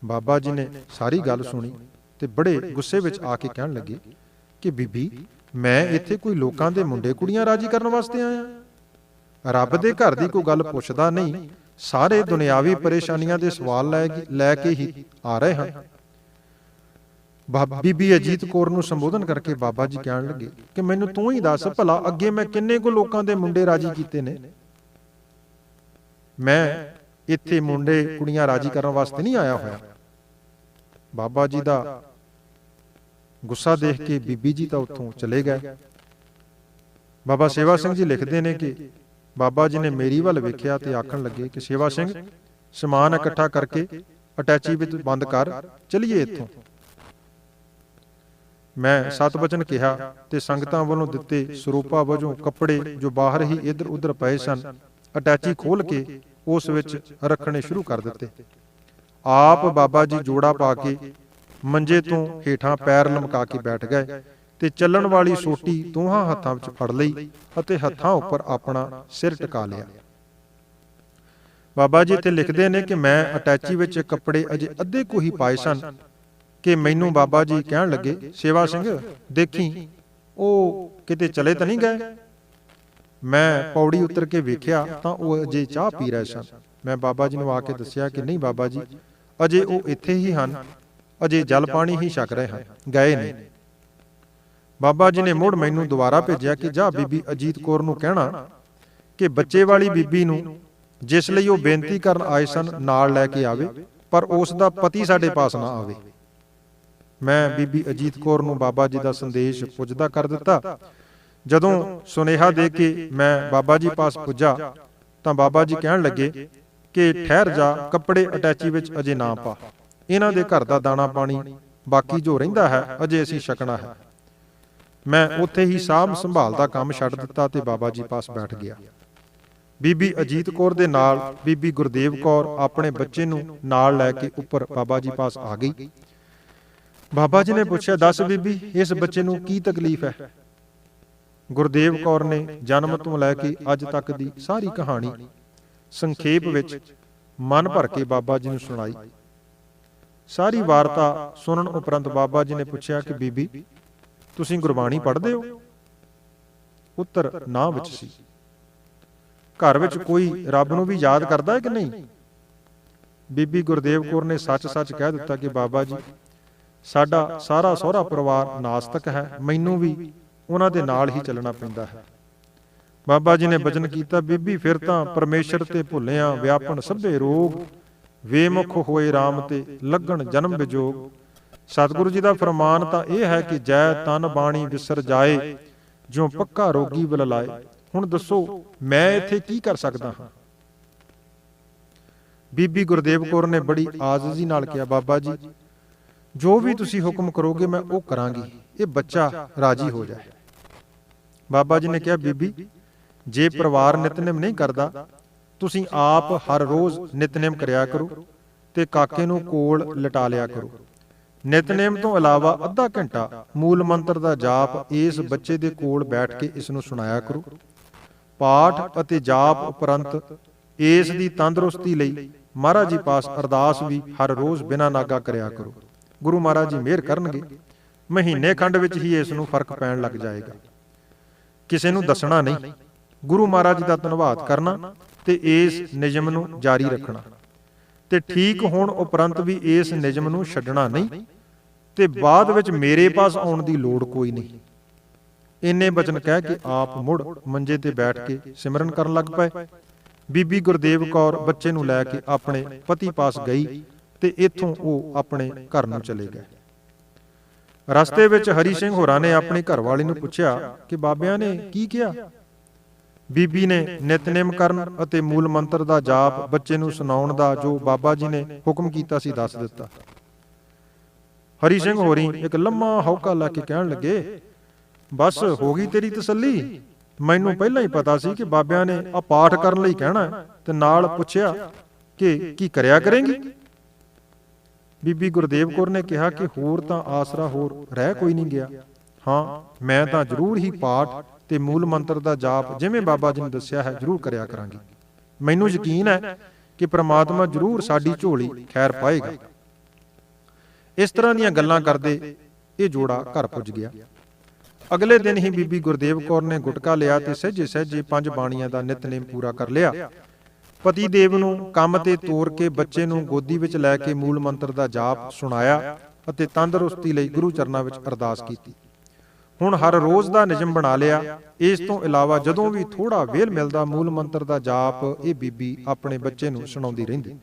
ਬਾਬਾ ਜੀ ਨੇ ਸਾਰੀ ਗੱਲ ਸੁਣੀ ਤੇ ਬੜੇ ਗੁੱਸੇ ਵਿੱਚ ਆ ਕੇ ਕਹਿਣ ਲੱਗੇ ਕਿ ਬੀਬੀ, ਮੈਂ ਇੱਥੇ ਕੋਈ ਲੋਕਾਂ ਦੇ ਮੁੰਡੇ ਕੁੜੀਆਂ ਰਾਜੀ ਕਰਨ ਵਾਸਤੇ ਆਇਆ। ਰੱਬ ਦੇ ਘਰ ਦੀ ਕੋਈ ਗੱਲ ਪੁੱਛਦਾ ਨਹੀਂ, ਸਾਰੇ ਦੁਨਿਆਵੀ ਪਰੇਸ਼ਾਨੀਆਂ ਦੇ ਸਵਾਲ ਲੈ ਕੇ ਹੀ ਆ ਰਹੇ ਹਨ। ਬੀਬੀ ਅਜੀਤ ਕੌਰ ਨੂੰ ਸੰਬੋਧਨ ਕਰਕੇ ਬਾਬਾ ਜੀ ਕਹਿਣ ਲੱਗੇ ਕਿ ਮੈਨੂੰ ਤੂੰ ਹੀ ਦੱਸ ਭਲਾ, ਅੱਗੇ ਮੈਂ ਕਿੰਨੇ ਕੁ ਲੋਕਾਂ ਦੇ ਮੁੰਡੇ ਰਾਜੀ ਕੀਤੇ ਨੇ? ਮੈਂ ਇੱਥੇ ਮੁੰਡੇ ਕੁੜੀਆਂ ਰਾਜੀ ਕਰਨ ਵਾਸਤੇ ਨਹੀਂ ਆਇਆ ਹੋਇਆ। ਬਾਬਾ ਜੀ ਦਾ ਗੁੱਸਾ ਦੇਖ ਕੇ ਬੀਬੀ ਜੀ ਤਾਂ ਉੱਥੋਂ ਚਲੇ ਗਏ। ਬਾਬਾ ਸੇਵਾ ਸਿੰਘ ਜੀ ਲਿਖਦੇ ਨੇ ਕਿ ਬਾਬਾ ਜੀ ਨੇ ਮੇਰੀ ਵੱਲ ਵੇਖਿਆ ਤੇ ਆਖਣ ਲੱਗੇ ਕਿ ਸੇਵਾ ਸਿੰਘ, ਸਮਾਨ ਇਕੱਠਾ ਕਰਕੇ ਅਟੈਚੀ ਵਿੱਚ ਬੰਦ ਕਰ, ਚਲੀਏ ਇੱਥੋਂ। ਮੈਂ ਸਤ ਵਚਨ ਕਿਹਾ ਤੇ ਸੰਗਤਾਂ ਵੱਲੋਂ ਦਿੱਤੇ ਸਰੂਪਾ ਵਜੋਂ ਕੱਪੜੇ ਜੋ ਬਾਹਰ ਹੀ ਇੱਧਰ ਉੱਧਰ ਪਏ ਸਨ, ਅਟੈਚੀ ਖੋਲ ਕੇ ਉਸ ਵਿੱਚ ਰੱਖਣੇ ਸ਼ੁਰੂ ਕਰ ਦਿੱਤੇ। ਆਪ ਬਾਬਾ ਜੀ ਜੋੜਾ ਪਾ ਕੇ ਮੰਜੇ ਤੋਂ ਹੇਠਾਂ ਪੈਰ ਲਮਕਾ ਕੇ ਬੈਠ ਗਏ ਤੇ ਚੱਲਣ ਵਾਲੀ ਸੋਟੀ ਦੋਹਾਂ ਹੱਥਾਂ ਵਿੱਚ ਫੜ ਲਈ ਅਤੇ ਹੱਥਾਂ ਉੱਪਰ ਆਪਣਾ ਸਿਰ ਟਿਕਾ ਲਿਆ। ਬਾਬਾ ਜੀ ਇੱਥੇ ਲਿਖਦੇ ਨੇ ਕਿ ਮੈਂ ਅਟੈਚੀ ਵਿੱਚ ਕੱਪੜੇ ਅਜੇ ਅੱਧੇ ਕੁ ਹੀ ਪਾਏ ਸਨ ਕਿ ਮੈਨੂੰ ਬਾਬਾ ਜੀ ਕਹਿਣ ਲੱਗੇ, ਸੇਵਾ ਸਿੰਘ ਦੇਖੀ ਉਹ ਕਿਤੇ ਚਲੇ ਤਾਂ ਨਹੀਂ ਗਏ। ਮੈਂ ਪੌੜੀ ਉਤਰ ਕੇ ਵੇਖਿਆ ਤਾਂ ਉਹ ਅਜੇ ਚਾਹ ਪੀ ਰਹੇ ਸਨ। ਮੈਂ ਬਾਬਾ ਜੀ ਨੂੰ ਆ ਕੇ ਦੱਸਿਆ ਕਿ ਨਹੀਂ ਬਾਬਾ ਜੀ, ਅਜੇ ਉਹ ਇੱਥੇ ਹੀ ਹਨ, ਅਜੇ ਜਲ ਪਾਣੀ ਹੀ ਛਕ ਰਹੇ ਹਨ, ਗਏ ਨਹੀਂ। ਬਾਬਾ ਜੀ ਨੇ ਮੁੜ ਮੈਨੂੰ ਦੁਬਾਰਾ ਭੇਜਿਆ ਕਿ ਜਾ ਬੀਬੀ ਅਜੀਤ ਕੌਰ ਨੂੰ ਕਹਿਣਾ ਕਿ ਬੱਚੇ ਵਾਲੀ ਬੀਬੀ ਨੂੰ ਜਿਸ ਲਈ ਉਹ ਬੇਨਤੀ ਕਰਨ ਆਏ ਸਨ ਨਾਲ ਲੈ ਕੇ ਆਵੇ, ਪਰ ਉਸ ਦਾ ਪਤੀ ਸਾਡੇ ਪਾਸ ਨਾ ਆਵੇ। ਮੈਂ ਬੀਬੀ ਅਜੀਤ ਕੌਰ ਨੂੰ ਬਾਬਾ ਜੀ ਦਾ ਸੰਦੇਸ਼ ਪੁੱਜਦਾ ਕਰ ਦਿੱਤਾ। ਜਦੋਂ ਸੁਨੇਹਾ ਦੇ ਕੇ ਮੈਂ ਬਾਬਾ ਜੀ ਪਾਸ ਪੁੱਜਾ ਤਾਂ ਬਾਬਾ ਜੀ ਕਹਿਣ ਲੱਗੇ ਕਿ ਠਹਿਰ ਜਾ, ਕੱਪੜੇ ਅਟੈਚੀ ਵਿੱਚ ਅਜੇ ਨਾ ਪਾ, ਇਹਨਾਂ ਦੇ ਘਰ ਦਾ ਦਾਣਾ ਪਾਣੀ ਬਾਕੀ ਜੋ ਰਹਿੰਦਾ ਹੈ ਅਜੇ ਅਸੀਂ ਛਕਣਾ ਹੈ। ਮੈਂ ਉੱਥੇ ਹੀ ਸਾਂਭ ਸੰਭਾਲ ਦਾ ਕੰਮ ਛੱਡ ਦਿੱਤਾ ਤੇ ਬਾਬਾ ਜੀ ਪਾਸ ਬੈਠ ਗਿਆ। ਬੀਬੀ ਅਜੀਤ ਕੌਰ ਦੇ ਨਾਲ ਬੀਬੀ ਗੁਰਦੇਵ ਕੌਰ ਆਪਣੇ ਬੱਚੇ ਨੂੰ ਨਾਲ ਲੈ ਕੇ ਉੱਪਰ ਬਾਬਾ ਜੀ ਪਾਸ ਆ ਗਈ। ਬਾਬਾ ਜੀ ਨੇ ਪੁੱਛਿਆ, ਦੱਸ ਬੀਬੀ, ਇਸ ਬੱਚੇ ਨੂੰ ਕੀ ਤਕਲੀਫ ਹੈ? ਗੁਰਦੇਵ ਕੌਰ ਨੇ ਜਨਮ ਤੋਂ ਲੈ ਕੇ ਅੱਜ ਤੱਕ ਦੀ ਸਾਰੀ ਕਹਾਣੀ ਸੰਖੇਪ ਵਿੱਚ ਮਨ ਭਰ ਕੇ ਬਾਬਾ ਜੀ ਨੂੰ ਸੁਣਾਈ। ਸਾਰੀ ਵਾਰਤਾ ਸੁਣਨ ਉਪਰੰਤ ਬਾਬਾ ਜੀ ਨੇ ਪੁੱਛਿਆ ਕਿ ਬੀਬੀ, ਤੁਸੀਂ ਗੁਰਬਾਣੀ ਪੜ੍ਹਦੇ ਹੋ? ਉੱਤਰ ਨਾ ਵਿੱਚ ਸੀ। ਘਰ ਵਿੱਚ ਕੋਈ ਰੱਬ ਨੂੰ ਵੀ ਯਾਦ ਕਰਦਾ ਹੈ ਕਿ ਨਹੀਂ? ਬੀਬੀ ਗੁਰਦੇਵ ਕੌਰ ਨੇ ਸੱਚ-ਸੱਚ ਕਹਿ ਦਿੱਤਾ ਕਿ ਬਾਬਾ ਜੀ, ਸਾਡਾ ਸਾਰਾ ਸਹੁਰਾ ਪਰਿਵਾਰ ਨਾਸਤਕ ਹੈ, ਮੈਨੂੰ ਵੀ ਉਹਨਾਂ ਦੇ ਨਾਲ ਹੀ ਚੱਲਣਾ ਪੈਂਦਾ ਹੈ। ਬਾਬਾ ਜੀ ਨੇ ਬਚਨ ਕੀਤਾ, ਬੀਬੀ ਫਿਰ ਤਾਂ ਪਰਮੇਸ਼ਰ ਤੇ ਭੁੱਲਿਆ ਵਿਆਪਣ ਸਭੇ ਰੋਗ, ਵੇਮੁਖ ਹੋਏ RAM ਤੇ ਲੱਗਣ ਜਨਮ ਵਿਜੋਗ। ਸਤਿਗੁਰੂ ਜੀ ਦਾ ਫਰਮਾਨ ਤਾਂ ਇਹ ਹੈ ਕਿ ਜੈ ਤਨ ਬਾਣੀ ਵਿਸਰ ਜਾਏ, ਜਿਉ ਪੱਕਾ ਰੋਗੀ ਬਲ ਲਾਏ। ਹੁਣ ਦੱਸੋ ਮੈਂ ਇੱਥੇ ਕੀ ਕਰ ਸਕਦਾ ਹਾਂ? ਬੀਬੀ ਗੁਰਦੇਵ ਕੌਰ ਨੇ ਬੜੀ ਆਜ਼ਜੀ ਨਾਲ ਕਿਹਾ, ਬਾਬਾ ਜੀ, ਜੋ ਵੀ ਤੁਸੀਂ ਹੁਕਮ ਕਰੋਗੇ ਮੈਂ ਉਹ ਕਰਾਂਗੀ, ਇਹ ਬੱਚਾ ਰਾਜੀ ਹੋ ਜਾਏ। ਬਾਬਾ ਜੀ ਨੇ ਕਿਹਾ, ਬੀਬੀ, ਜੇ ਪਰਿਵਾਰ ਨਿਤਨੇਮ ਨਹੀਂ ਕਰਦਾ, ਤੁਸੀਂ ਆਪ ਹਰ ਰੋਜ਼ ਨਿਤਨੇਮ ਕਰਿਆ ਕਰੋ ਤੇ ਕਾਕੇ ਨੂੰ ਕੋਲ ਲਿਟਾ ਲਿਆ ਕਰੋ। ਨਿਤਨੇਮ ਤੋਂ ਇਲਾਵਾ ਅੱਧਾ ਘੰਟਾ ਮੂਲ ਮੰਤਰ ਦਾ ਜਾਪ ਇਸ ਬੱਚੇ ਦੇ ਕੋਲ ਬੈਠ ਕੇ ਇਸ ਨੂੰ ਸੁਣਾਇਆ ਕਰੋ। ਪਾਠ ਅਤੇ ਜਾਪ ਉਪਰੰਤ ਇਸ ਦੀ ਤੰਦਰੁਸਤੀ ਲਈ ਮਹਾਰਾਜ ਜੀ ਪਾਸ ਅਰਦਾਸ ਵੀ ਹਰ ਰੋਜ਼ ਬਿਨਾਂ ਨਾਗਾ ਕਰਿਆ ਕਰੋ। ਗੁਰੂ ਮਹਾਰਾਜ ਜੀ ਮਿਹਰ ਕਰਨਗੇ, ਮਹੀਨੇ ਖੰਡ ਵਿੱਚ ਹੀ ਇਸ ਨੂੰ ਫਰਕ ਪੈਣ ਲੱਗ ਜਾਏਗਾ। ਕਿਸੇ ਨੂੰ ਦੱਸਣਾ ਨਹੀਂ, ਗੁਰੂ ਮਹਾਰਾਜ ਜੀ ਦਾ ਧੰਨਵਾਦ ਕਰਨਾ ਤੇ ਇਸ ਨਿਯਮ ਨੂੰ ਜਾਰੀ ਰੱਖਣਾ ਤੇ ਠੀਕ ਹੋਣ ਉਪਰੰਤ ਵੀ ਇਸ ਨਿਯਮ ਨੂੰ ਛੱਡਣਾ ਨਹੀਂ ਤੇ ਬਾਅਦ ਵਿੱਚ ਮੇਰੇ ਪਾਸ ਆਉਣ ਦੀ ਲੋੜ ਕੋਈ ਨਹੀਂ। ਇੰਨੇ ਬਚਨ ਕਹਿ ਕੇ ਆਪ ਮੁੜ ਮੰਜੇ ਤੇ ਬੈਠ ਕੇ ਸਿਮਰਨ ਕਰਨ ਲੱਗ ਪਏ। ਬੀਬੀ ਗੁਰਦੇਵ ਕੌਰ ਬੱਚੇ ਨੂੰ ਲੈ ਕੇ ਆਪਣੇ ਪਤੀ ਪਾਸ ਗਈ ਤੇ ਇੱਥੋਂ ਉਹ ਆਪਣੇ ਘਰ ਨੂੰ ਚਲੇ ਗਏ। ਰਸਤੇ ਵਿੱਚ ਹਰੀ ਸਿੰਘ ਹੋਰਾਂ ਨੇ ਆਪਣੀ ਘਰਵਾਲੀ ਨੂੰ ਪੁੱਛਿਆ ਕਿ ਬਾਬਿਆਂ ਨੇ ਕੀ ਕਿਹਾ? ਬੀਬੀ ਨੇ ਨਿਤਨੇਮ ਕਰਨ ਅਤੇ ਮੂਲ ਮੰਤਰ ਦਾ ਜਾਪ ਬੱਚੇ ਨੂੰ ਸੁਣਾਉਣ ਦਾ ਜੋ ਬਾਬਾ ਜੀ ਨੇ ਹੁਕਮ ਕੀਤਾ ਸੀ ਦੱਸ ਦਿੱਤਾ। ਹਰੀ ਸਿੰਘ ਹੋਰੀ ਇੱਕ ਲੰਮਾ ਹੌਕਾ ਲਾ ਕੇ ਕਹਿਣ ਲੱਗੇ, ਬਸ ਹੋ ਗਈ ਤੇਰੀ ਤਸੱਲੀ, ਮੈਨੂੰ ਪਹਿਲਾਂ ਹੀ ਪਤਾ ਸੀ ਕਿ ਬਾਬਿਆਂ ਨੇ ਆ ਪਾਠ ਕਰਨ ਲਈ ਕਹਿਣਾ ਤੇ ਨਾਲ ਪੁੱਛਿਆ ਕਿ ਕੀ ਕਰਿਆ ਕਰੇਂਗੀ? ਬੀਬੀ ਗੁਰਦੇਵ ਕੌਰ ਨੇ ਕਿਹਾ ਕਿ ਹੋਰ ਤਾਂ ਆਸਰਾ ਹੋਰ ਰਹਿ ਕੋਈ ਨਹੀਂ ਗਿਆ। ਹਾਂ, ਮੈਂ ਤਾਂ ਜ਼ਰੂਰ ਹੀ ਪਾਠ ਤੇ ਮੂਲ ਮੰਤਰ ਦਾ ਜਾਪ ਜਿਵੇਂ ਬਾਬਾ ਜੀ ਨੇ ਦੱਸਿਆ ਹੈ ਜ਼ਰੂਰ ਕਰਿਆ ਕਰਾਂਗੀ। ਮੈਨੂੰ ਯਕੀਨ ਹੈ ਕਿ ਪ੍ਰਮਾਤਮਾ ਜ਼ਰੂਰ ਸਾਡੀ ਝੋਲੀ ਖੈਰ ਪਾਏਗਾ। ਇਸ ਤਰ੍ਹਾਂ ਦੀਆਂ ਗੱਲਾਂ ਕਰਦੇ ਇਹ ਜੋੜਾ ਘਰ ਪੁੱਜ ਗਿਆ। ਅਗਲੇ ਦਿਨ ਹੀ ਬੀਬੀ ਗੁਰਦੇਵ ਕੌਰ ਨੇ ਗੁਟਕਾ ਲਿਆ ਤੇ ਸਹਿਜੇ ਸਹਿਜੇ 5 ਬਾਣੀਆਂ ਦਾ ਨਿਤਨੇਮ ਪੂਰਾ ਕਰ ਲਿਆ। ਪਤੀ ਦੇਵ ਨੂੰ ਕੰਮ ਤੇ ਤੋਰ ਕੇ ਬੱਚੇ ਨੂੰ ਗੋਦੀ ਵਿੱਚ ਲੈ ਕੇ ਮੂਲ ਮੰਤਰ ਦਾ ਜਾਪ ਸੁਣਾਇਆ ਅਤੇ ਤੰਦਰੁਸਤੀ ਲਈ ਗੁਰੂ ਚਰਨਾਂ ਵਿੱਚ ਅਰਦਾਸ ਕੀਤੀ। ਹੁਣ ਹਰ ਰੋਜ਼ ਦਾ ਨਿਯਮ ਬਣਾ ਲਿਆ। ਇਸ ਤੋਂ ਇਲਾਵਾ ਜਦੋਂ ਵੀ ਥੋੜਾ ਵੇਲ ਮਿਲਦਾ ਮੂਲ ਮੰਤਰ ਦਾ ਜਾਪ ਇਹ ਬੀਬੀ ਆਪਣੇ ਬੱਚੇ ਨੂੰ ਸੁਣਾਉਂਦੀ ਰਹਿੰਦੀ।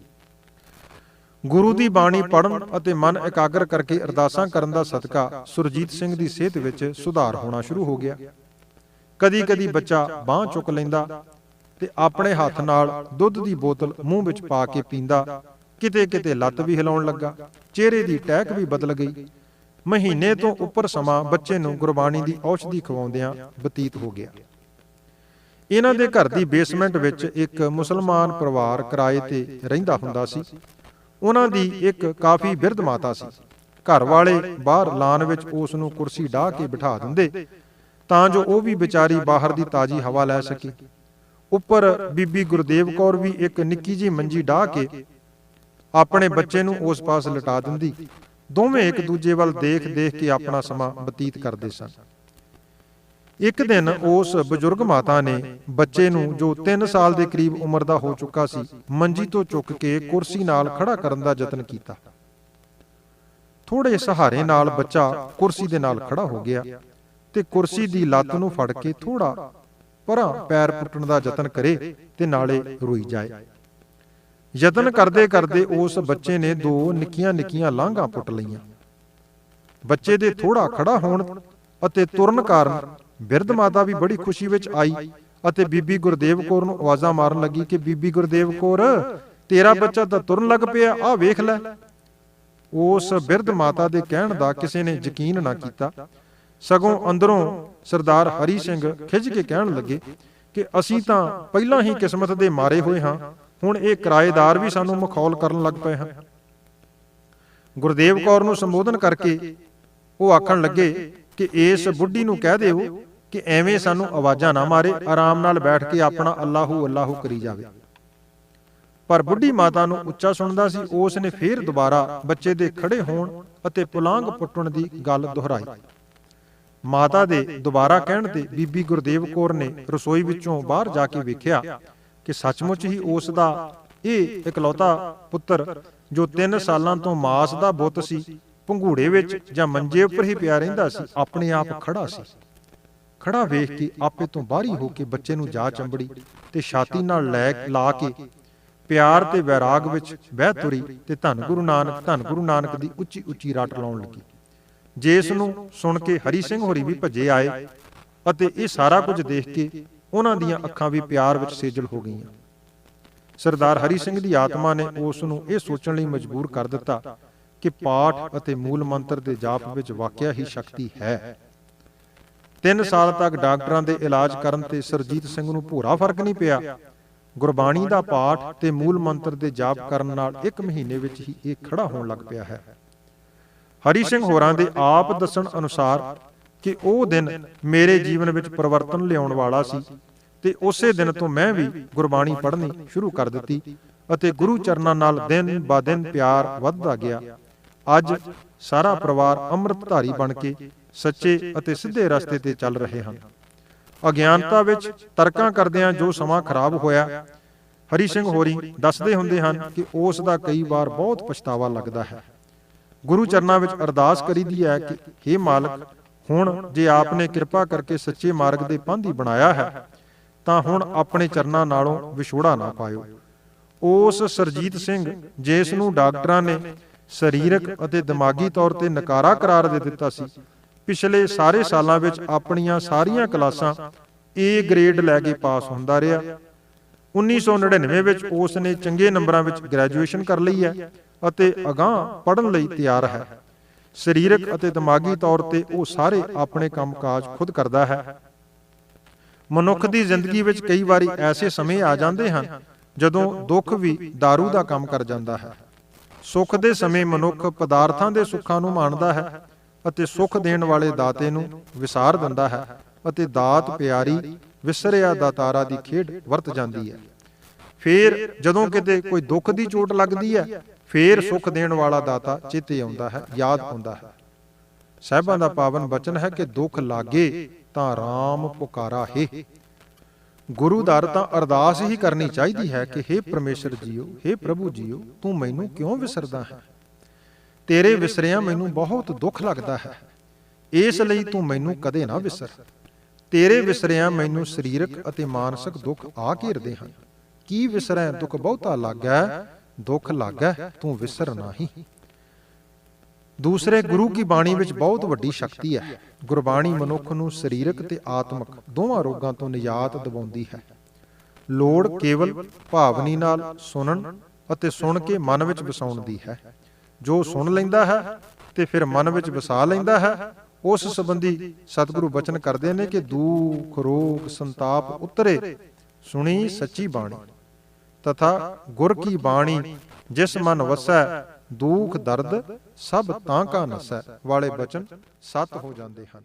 ਗੁਰੂ ਦੀ ਬਾਣੀ ਪੜ੍ਹਨ ਅਤੇ ਮਨ ਇਕਾਗਰ ਕਰਕੇ ਅਰਦਾਸਾਂ ਕਰਨ ਦਾ ਸਦਕਾ ਸੁਰਜੀਤ ਸਿੰਘ ਦੀ ਸਿਹਤ ਵਿੱਚ ਸੁਧਾਰ ਹੋਣਾ ਸ਼ੁਰੂ ਹੋ ਗਿਆ। ਕਦੀ-ਕਦੀ ਬੱਚਾ ਬਾਂਹ ਚੁੱਕ ਲੈਂਦਾ ਤੇ ਆਪਣੇ ਹੱਥ ਨਾਲ ਦੁੱਧ ਦੀ ਬੋਤਲ ਮੂੰਹ ਵਿੱਚ ਪਾ ਕੇ ਪੀਂਦਾ। ਕਿਤੇ-ਕਿਤੇ ਲੱਤ ਵੀ ਹਿਲਾਉਣ ਲੱਗਾ। ਚਿਹਰੇ ਦੀ ਟਹਿਕ ਵੀ ਬਦਲ ਗਈ। ਮਹੀਨੇ ਤੋਂ ਉੱਪਰ ਸਮਾਂ ਬੱਚੇ ਨੂੰ ਗੁਰਬਾਣੀ ਦੀ ਔਸ਼ਧੀ ਖਵਾਉਂਦਿਆਂ ਬਤੀਤ ਹੋ ਗਿਆ। ਇਹਨਾਂ ਦੇ ਘਰ ਦੀ ਬੇਸਮੈਂਟ ਵਿੱਚ ਇੱਕ ਮੁਸਲਮਾਨ ਪਰਿਵਾਰ ਕਿਰਾਏ ਤੇ ਰਹਿੰਦਾ ਹੁੰਦਾ ਸੀ। ਉਹਨਾਂ ਦੀ ਇੱਕ ਕਾਫੀ ਬਿਰਧ ਮਾਤਾ ਸੀ। ਘਰ ਵਾਲੇ ਬਾਹਰ ਲਾਨ ਵਿੱਚ ਉਸ ਨੂੰ ਕੁਰਸੀ ਢਾਹ ਕੇ ਬਿਠਾ ਦਿੰਦੇ ਤਾਂ ਜੋ ਉਹ ਵੀ ਵਿਚਾਰੀ ਬਾਹਰ ਦੀ ਤਾਜ਼ੀ ਹਵਾ ਲੈ ਸਕੇ। ਉੱਪਰ ਬੀਬੀ ਗੁਰਦੇਵ ਕੌਰ ਵੀ ਇੱਕ ਨਿੱਕੀ ਜਿਹੀ ਮੰਜੀ ਢਾਹ ਕੇ ਆਪਣੇ ਬੱਚੇ ਨੂੰ ਉਸ ਪਾਸ ਲਿਟਾ ਦਿੰਦੀ। ਦੋਵੇਂ ਇੱਕ ਦੂਜੇ ਵੱਲ ਦੇਖ-ਦੇਖ ਕੇ ਆਪਣਾ ਸਮਾਂ ਬਤੀਤ ਕਰਦੇ ਸਨ। ਇੱਕ ਦਿਨ ਉਸ ਬਜ਼ੁਰਗ ਮਾਤਾ ਨੇ ਬੱਚੇ ਨੂੰ, ਜੋ 3 ਸਾਲ ਦੇ ਕਰੀਬ ਉਮਰ ਦਾ ਹੋ ਚੁੱਕਾ ਸੀ, ਮੰਜੀ ਤੋਂ ਚੁੱਕ ਕੇ ਕੁਰਸੀ ਨਾਲ ਖੜਾ ਕਰਨ ਦਾ ਯਤਨ ਕੀਤਾ। ਥੋੜੇ ਸਹਾਰੇ ਨਾਲ ਬੱਚਾ ਕੁਰਸੀ ਦੇ ਨਾਲ ਖੜਾ ਹੋ ਗਿਆ ਤੇ ਕੁਰਸੀ ਦੀ ਲੱਤ ਨੂੰ ਫੜ ਕੇ ਥੋੜਾ ਪਰਾਂ ਪੈਰ ਪੁੱਟਣ ਦਾ ਯਤਨ ਕਰੇ ਤੇ ਨਾਲੇ ਰੋਈ ਜਾਏ। ਯਤਨ ਕਰਦੇ ਕਰਦੇ ਉਸ ਬੱਚੇ ਨੇ 2 ਨਿੱਕੀਆਂ-ਨਿੱਕੀਆਂ ਲਾਂਘਾਂ ਪੁੱਟ ਲਈਆਂ। ਬੱਚੇ ਦੇ ਥੋੜਾ ਖੜਾ ਹੋਣ ਅਤੇ ਤੁਰਨ ਕਾਰਨ ਬਿਰਧ ਮਾਤਾ ਵੀ ਬੜੀ ਖੁਸ਼ੀ ਵਿੱਚ ਆਈ ਅਤੇ ਬੀਬੀ ਗੁਰਦੇਵ ਕੌਰ ਨੂੰ ਆਵਾਜ਼ਾਂ ਮਾਰਨ ਲੱਗੀ ਕਿ ਬੀਬੀ ਗੁਰਦੇਵ ਕੌਰ, ਤੇਰਾ ਬੱਚਾ ਤਾਂ ਤੁਰਨ ਲੱਗ ਪਿਆ, ਆਹ ਵੇਖ ਲੈ। ਉਸ ਬਿਰਧ ਮਾਤਾ ਦੇ ਕਹਿਣ ਦਾ ਕਿਸੇ ਨੇ ਯਕੀਨ ਨਾ ਕੀਤਾ, ਸਗੋਂ ਅੰਦਰੋਂ ਸਰਦਾਰ ਹਰੀ ਸਿੰਘ ਖਿੱਝ ਕੇ ਕਹਿਣ ਲੱਗੇ ਕਿ ਅਸੀਂ ਤਾਂ ਪਹਿਲਾਂ ਹੀ ਕਿਸਮਤ ਦੇ ਮਾਰੇ ਹੋਏ ਹਾਂ, ਹੁਣ ਇਹ ਕਿਰਾਏਦਾਰ ਵੀ ਸਾਨੂੰ ਮਖੌਲ ਕਰਨ ਲੱਗ ਪਏ ਹਨ। ਗੁਰਦੇਵ ਕੌਰ ਨੂੰ ਸੰਬੋਧਨ ਕਰਕੇ ਉਹ ਆਖਣ ਲੱਗੇ ਕਿ ਇਸ ਬੁੱਢੀ ਨੂੰ ਕਹਿ ਦਿਓ ਕਿ ਐਵੇਂ ਸਾਨੂੰ ਆਵਾਜ਼ਾਂ ਨਾ ਮਾਰੇ, ਆਰਾਮ ਨਾਲ ਬੈਠ ਕੇ ਆਪਣਾ ਅੱਲਾਹੂ ਅੱਲਾਹੂ ਕਰੀ ਜਾਵੇ। ਪਰ ਬੁੱਢੀ ਮਾਤਾ ਨੂੰ ਉੱਚਾ ਸੁਣਦਾ ਸੀ। ਉਸ ਨੇ ਫੇਰ ਦੁਬਾਰਾ ਬੱਚੇ ਦੇ ਖੜੇ ਹੋਣ ਅਤੇ ਪੁਲਾਂਘ ਪੁੱਟਣ ਦੀ ਗੱਲ ਦੁਹਰਾਈ। ਮਾਤਾ ਦੇ ਦੁਬਾਰਾ ਕਹਿਣ ਤੇ ਬੀਬੀ ਗੁਰਦੇਵ ਕੌਰ ਨੇ ਰਸੋਈ ਵਿੱਚੋਂ ਬਾਹਰ ਜਾ ਕੇ ਵੇਖਿਆ ਕਿ ਸੱਚਮੁੱਚ ਹੀ ਉਸ ਦਾ ਇਹ ਇਕਲੌਤਾ ਪੁੱਤਰ, ਜੋ 3 ਸਾਲਾਂ ਤੋਂ ਮਾਸ ਦਾ ਬੁੱਤ ਸੀ, ਭੰਗੂੜੇ ਵਿੱਚ ਜਾਂ ਮੰਜੇ ਉੱਪਰ ਹੀ ਪਿਆ ਰਹਿੰਦਾ ਸੀ, ਆਪਣੇ ਆਪ ਖੜਾ ਸੀ। ਖੜਾ ਵੇਖ ਕੇ ਆਪੇ ਤੋਂ ਬਾਹਰੀ ਹੋ ਕੇ ਬੱਚੇ ਨੂੰ ਜਾ ਚੰਬੜੀ ਤੇ ਛਾਤੀ ਨਾਲ ਲਾ ਕੇ ਪਿਆਰ ਤੇ ਵੈਰਾਗ ਵਿੱਚ ਬਹਿ ਤੁਰੀ ਤੇ ਧੰਨ ਗੁਰੂ ਨਾਨਕ ਦੀ ਉੱਚੀ ਉੱਚੀ ਰਟ ਲਾਉਣ ਲੱਗੀ। ਜਿਸ ਨੂੰ ਸੁਣ ਕੇ ਹਰੀ ਸਿੰਘ ਹੋਰੀ ਵੀ ਭੱਜੇ ਆਏ ਅਤੇ ਇਹ ਸਾਰਾ ਕੁਝ ਦੇਖ ਕੇ ਉਹਨਾਂ ਦੀਆਂ ਅੱਖਾਂ ਵੀ ਪਿਆਰ ਵਿੱਚ ਸੇਜਲ ਹੋ ਗਈਆਂ। ਸਰਦਾਰ ਹਰੀ ਸਿੰਘ ਦੀ ਆਤਮਾ ਨੇ ਉਸ ਨੂੰ ਇਹ ਸੋਚਣ ਲਈ ਮਜਬੂਰ ਕਰ ਦਿੱਤਾ ਕਿ ਪਾਠ ਅਤੇ ਮੂਲ ਮੰਤਰ ਦੇ ਜਾਪ ਵਿੱਚ ਵਾਕਿਆ ਹੀ ਸ਼ਕਤੀ ਹੈ। 3 ਸਾਲ ਤੱਕ ਡਾਕਟਰਾਂ ਦੇ ਇਲਾਜ ਕਰਨ ਤੇ ਸਰਜੀਤ ਸਿੰਘ ਨੂੰ ਭੋਰਾ ਫਰਕ ਨਹੀਂ ਪਿਆ। ਗੁਰਬਾਣੀ ਦਾ ਪਾਠ ਤੇ ਮੂਲ ਮੰਤਰ ਦੇ ਜਾਪ ਕਰਨ ਨਾਲ 1 ਮਹੀਨੇ ਵਿੱਚ ਹੀ ਇਹ ਖੜਾ ਹੋਣ ਲੱਗ ਪਿਆ ਹੈ। ਹਰੀ ਸਿੰਘ ਹੋਰਾਂ ਦੇ ਆਪ ਦੱਸਣ ਅਨੁਸਾਰ ਕਿ ਉਹ ਦਿਨ ਮੇਰੇ ਜੀਵਨ ਵਿੱਚ ਪਰਿਵਰਤਨ ਲਿਆਉਣ ਵਾਲਾ ਸੀ ਤੇ ਉਸੇ ਦਿਨ ਤੋਂ ਮੈਂ ਵੀ ਗੁਰਬਾਣੀ ਪੜ੍ਹਨੀ ਸ਼ੁਰੂ ਕਰ ਦਿੱਤੀ ਅਤੇ ਗੁਰੂ ਚਰਨਾਂ ਨਾਲ ਦਿਨ ਬਾ ਦਿਨ ਪਿਆਰ ਵੱਧਦਾ ਗਿਆ। ਅੱਜ ਸਾਰਾ ਪਰਿਵਾਰ ਅੰਮ੍ਰਿਤਧਾਰੀ ਬਣ ਕੇ ਸੱਚੇ ਅਤੇ ਸਿੱਧੇ ਰਸਤੇ ਤੇ ਚੱਲ ਰਹੇ ਹਨ। ਅਗਿਆਨਤਾ ਵਿੱਚ ਤਰਕਾਂ ਕਰਦਿਆਂ ਜੋ ਸਮਾਂ ਖਰਾਬ ਹੋਇਆ, ਹਰੀ ਸਿੰਘ ਹੋਰੀ ਦੱਸਦੇ ਹੁੰਦੇ ਹਨ ਕਿ ਉਸ ਦਾ ਕਈ ਵਾਰ ਬਹੁਤ ਪਛਤਾਵਾ ਲੱਗਦਾ ਹੈ। ਗੁਰੂ ਚਰਨਾਂ ਵਿੱਚ ਅਰਦਾਸ ਕਰੀਦੀ ਹੈ ਕਿ ਹੇ ਮਾਲਕ, ਹੁਣ ਜੇ ਆਪ ਨੇ ਕਿਰਪਾ ਕਰਕੇ ਸੱਚੇ ਮਾਰਗ ਦੇ ਪਾਂਧੀ ਬਣਾਇਆ ਹੈ ਤਾਂ ਹੁਣ ਆਪਣੇ ਚਰਨਾਂ ਨਾਲੋਂ ਵਿਛੋੜਾ ਨਾ ਪਾਇਓ। ਉਸ ਸਰਜੀਤ ਸਿੰਘ, ਜਿਸ ਨੂੰ ਡਾਕਟਰਾਂ ਨੇ ਸਰੀਰਕ ਅਤੇ ਦਿਮਾਗੀ ਤੌਰ ਤੇ ਨਕਾਰਾ ਕਰਾਰ ਦੇ ਦਿੱਤਾ ਸੀ, ਪਿਛਲੇ ਸਾਰੇ ਸਾਲਾਂ ਵਿੱਚ ਆਪਣੀਆਂ ਸਾਰੀਆਂ ਕਲਾਸਾਂ A ਗ੍ਰੇਡ ਲੈ ਕੇ ਪਾਸ ਹੁੰਦਾ ਰਿਹਾ। 1999 ਵਿੱਚ ਉਸ ਨੇ ਚੰਗੇ ਨੰਬਰਾਂ ਵਿੱਚ ਗ੍ਰੈਜੂਏਸ਼ਨ ਕਰ ਲਈ ਹੈ ਅਤੇ ਅਗਾਂਹ ਪੜ੍ਹਨ ਲਈ ਤਿਆਰ ਹੈ। ਸਰੀਰਕ ਅਤੇ ਦਿਮਾਗੀ ਤੌਰ ਤੇ ਉਹ ਸਾਰੇ ਆਪਣੇ ਕੰਮਕਾਜ ਖੁਦ ਕਰਦਾ ਹੈ। ਮਨੁੱਖ ਦੀ ਜ਼ਿੰਦਗੀ ਵਿੱਚ ਕਈ ਵਾਰੀ ਐਸੇ ਸਮੇਂ ਆ ਜਾਂਦੇ ਹਨ ਜਦੋਂ ਦੁੱਖ ਵੀ ਦਾਰੂ ਦਾ ਕੰਮ ਕਰ ਜਾਂਦਾ ਹੈ। ਸੁੱਖ ਦੇ ਸਮੇਂ ਮਨੁੱਖ ਪਦਾਰਥਾਂ ਦੇ ਸੁੱਖਾਂ ਨੂੰ ਮਾਣਦਾ ਹੈ ਅਤੇ ਸੁੱਖ ਦੇਣ ਵਾਲੇ ਦਾਤੇ ਨੂੰ ਵਿਸਾਰ ਦਿੰਦਾ ਹੈ ਅਤੇ ਦਾਤ ਪਿਆਰੀ ਵਿਸਰਿਆ ਦਾਤਾਰਾ ਦੀ ਖੇਡ ਵਰਤ ਜਾਂਦੀ ਹੈ। ਫੇਰ ਜਦੋਂ ਕਿਤੇ ਕੋਈ ਦੁੱਖ ਦੀ ਚੋਟ ਲੱਗਦੀ ਹੈ, ਫੇਰ ਸੁੱਖ ਦੇਣ ਵਾਲਾ ਦਾਤਾ ਚੇਤੇ ਆਉਂਦਾ ਹੈ, ਯਾਦ ਆਉਂਦਾ ਹੈ। ਸਾਹਿਬਾਂ ਦਾ ਪਾਵਨ ਬਚਨ ਹੈ ਕਿ ਦੁੱਖ ਲਾਗੇ ਤਾਂ ਰਾਮ ਪੁਕਾਰਾ ਹੈ। ਗੁਰੂ ਦਰ ਤਾਂ ਅਰਦਾਸ ਹੀ ਕਰਨੀ ਚਾਹੀਦੀ ਹੈ ਕਿ ਹੇ ਪਰਮੇਸ਼ਰ ਜੀਓ, ਹੇ ਪ੍ਰਭੂ ਜੀਓ, ਤੂੰ ਮੈਨੂੰ ਕਿਉਂ ਵਿਸਰਦਾ ਹੈ? ਤੇਰੇ ਵਿਸਰਿਆਂ ਮੈਨੂੰ ਬਹੁਤ ਦੁੱਖ ਲੱਗਦਾ ਹੈ, ਇਸ ਲਈ ਤੂੰ ਮੈਨੂੰ ਕਦੇ ਨਾ ਵਿਸਰ। ਤੇਰੇ ਵਿਸਰਿਆਂ ਮੈਨੂੰ ਸਰੀਰਕ ਅਤੇ ਮਾਨਸਿਕ ਦੁੱਖ ਆ ਘੇਰਦੇ ਹਨ। ਕੀ ਵਿਸਰੈ ਦੁੱਖ ਬਹੁਤਾ ਲੱਗੈ, ਦੁੱਖ ਲੱਗੈ ਤੂੰ ਵਿਸਰ ਨਾਹੀਂ। ਦੂਸਰੇ, ਗੁਰੂ ਕੀ ਬਾਣੀ ਵਿੱਚ ਬਹੁਤ ਵੱਡੀ ਸ਼ਕਤੀ ਹੈ। ਗੁਰਬਾਣੀ ਮਨੁੱਖ ਨੂੰ ਸਰੀਰਕ ਤੇ ਆਤਮਿਕ ਦੋਵਾਂ ਰੋਗਾਂ ਤੋਂ ਨਿਜਾਤ ਦਿਵਾਉਂਦੀ ਹੈ। ਲੋੜ ਕੇਵਲ ਭਾਵਨੀ ਨਾਲ ਸੁਣਨ ਅਤੇ ਸੁਣ ਕੇ ਮਨ ਵਿੱਚ ਵਸਾਉਣ ਦੀ ਹੈ। ਜੋ ਸੁਣ ਲੈਂਦਾ ਹੈ ਤੇ ਫਿਰ ਮਨ ਵਿੱਚ ਵਸਾ ਲੈਂਦਾ ਹੈ, ਉਸ ਸੰਬੰਧੀ ਸਤਿਗੁਰੂ ਬਚਨ ਕਰਦੇ ਨੇ ਕਿ ਦੁੱਖ ਰੋਗ ਸੰਤਾਪ ਉਤਰੇ ਸੁਣੀ ਸੱਚੀ ਬਾਣੀ ਤਥਾ ਗੁਰ ਕੀ ਬਾਣੀ ਜਿਸ ਮਨ ਵਸੈ ਦੁੱਖ ਦਰਦ ਸਭ ਤਾਂ ਕਾ ਨਸੈ ਵਾਲੇ ਬਚਨ ਸੱਤ ਹੋ ਜਾਂਦੇ ਹਨ।